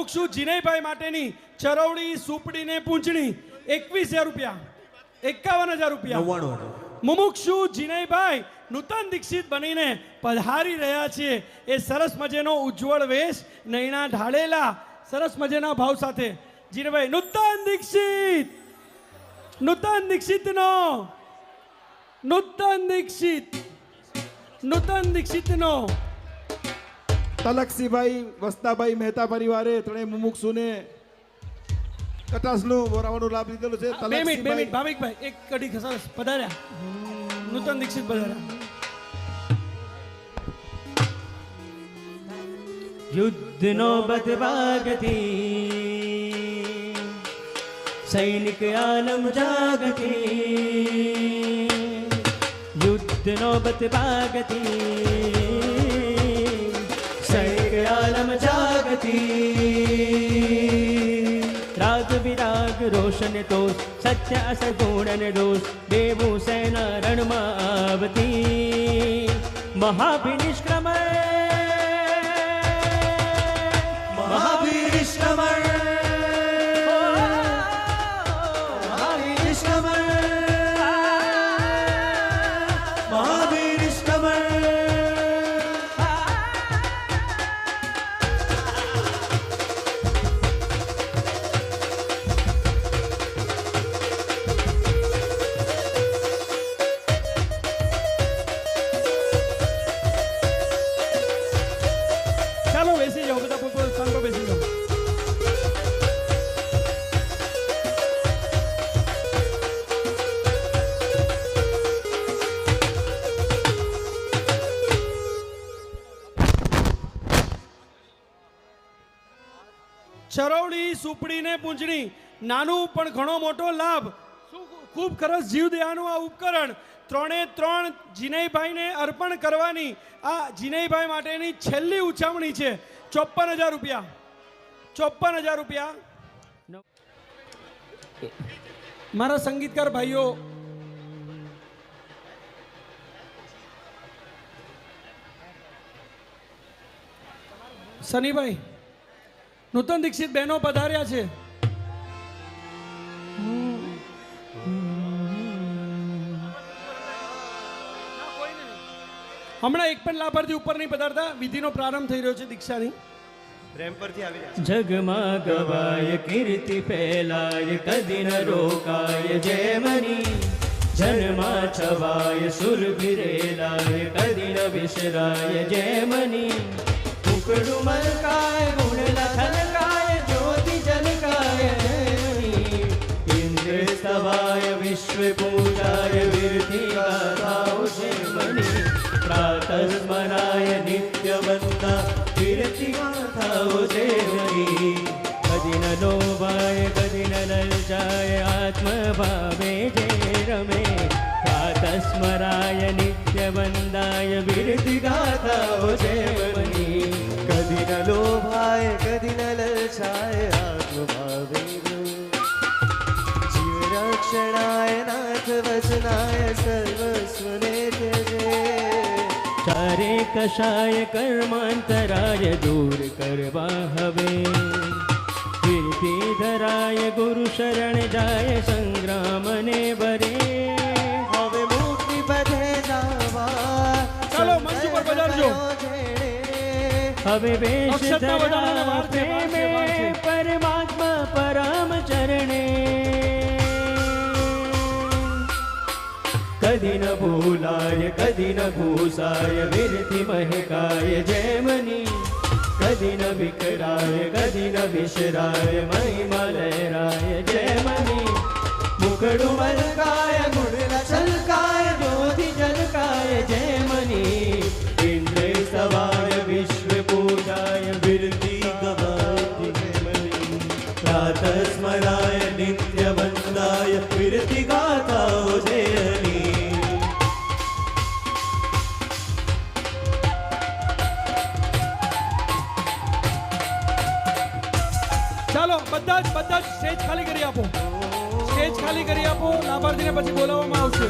મુમુક્ષુ જીનેભાઈ માટેની ચરવડી સુપડી ને પૂંછડી 21,000 રૂપિયા, 51,000 રૂપિયા. 99,000. મુમુક્ષુ જીનેભાઈ નૂતન દીક્ષિત બનીને પધારી રહ્યા છે. એ સરસ મજાનો ઉજ્જવળ વેશ, નૈણા ઢાળેલા, સરસ મજાના ભાવ સાથે જીનેભાઈ નૂતન દીક્ષિત, નૂતન દીક્ષિતનો, નૂતન દીક્ષિત, નૂતન દીક્ષિતનો. તલકસીભાઈ વસ્તાભાઈ મહેતા પરિવારે ત્રણેય મુમુક્ષુને કટાસનું વરાવાનો લાભ લીધેલો છે. 2 મિનિટ ભાવિકભાઈ એક કડી સરસ પધાર્યા, નૂતન દીક્ષિત પધાર્યા. યુદ્ધનો બદભાગથી સૈનિક આલમ જાગતી, યુદ્ધનો બદભાગતી સૈનિક આલમ જાગતી. રાગ વિરાગ રોશન તોષ સત્ય અસગુણ દોષ દેવું સેના રણમાં આવતી. મહાભિનિષ્ક્રમણ મહાભિનિષ્ક્રમણ ચાલો બેસી જાઓ, બધા પોતે સ્થાન પર બેસી જાઓ. ચરવડી સુપડી ને પૂંછડી, નાનું પણ ઘણો મોટો લાભ, ખૂબ સરસ જીવદયાનું આ ઉપકરણ 3 જીનેભાઈને અર્પણ કરવાની આ જીનેભાઈ માટેની છેલ્લી ઉછામણી છે. 54,000 રૂપિયા, 54,000 રૂપિયા. મારા સંગીતકાર ભાઈઓ, સનીભાઈ, નૂતન દીક્ષિત બહેનો પધાર્યા છે. હમણાં એક પણ લાભાર્થી ઉપર નહીં પધારતા, વિધિનો પ્રારંભ થઈ રહ્યો છે દીક્ષાની. રેમ્પ પરથી આવી રહ્યા જગમાં ગવાય કીર્તિ ફેલાય કદી ન રોકાય જેમની, જન્મા છવાય સુરભિરેલાય કદી ન વિસરાય જેમની. ઉકડું મલકાય ગુણ લખલકાય જ્યોતિ જનકાય જેમની. ઇન્દ્ર સ્તવાય વિશ્વ પૂજાય વિરતિ ગાથાઓ જેમની. પ્રાતઃ સ્મરાય નિત્ય વંદા વિરતિ ગાથાઓ જેમની. કદી ન લોભાય કદી ન લલચાય આત્મભાવે જે રમે. પ્રાતઃ સ્મરાય નિત્ય વંદાય વિરતિ ગાથાઓ જેમની. કદી ન લોભાય કદી ન લલચાય આત્મભાવે જીવ રક્ષણાય નાથ વચનાય સર્વસ્વને ત્યજે. ચારે કષાય કર્માંતરાય દૂર કરવા હવે. કીર્તિ ધરાય ગુરુ શરણ જાય સંગ્રામને બરે. હવે મુક્તિ પથે જાવા ચાલો મંચ ઉપર પધારજો. હવે વેશ અક્ષરના વધારાના વાર છે, વાર છે, વાર છે. પરમાત્મા પરમ ચરણે. કદી ન ભૂલાય કદી ન ઘૂસાય વિરતિ મહેકાય જેમની. કદી ન વિકરાય કદી ન વિસરાય મહિમા લહેરાય જેમની. મુકડું મલકાય ગુણ છલકાય જ્યોતિ જનકાય જેમની. ઇન્દ્ર સવાય વિશ્વ પૂજાય વિરતિ ગવાય જેમની. પ્રાતઃ સ્મરાય નિત્ય વંદાય વિરતિ ગાથાઓ જેમની. ચાલો બધા જ સ્ટેજ ખાલી કરી આપો, સ્ટેજ ખાલી કરી આપો. લાભાર્થીને પછી બોલાવવામાં આવશે.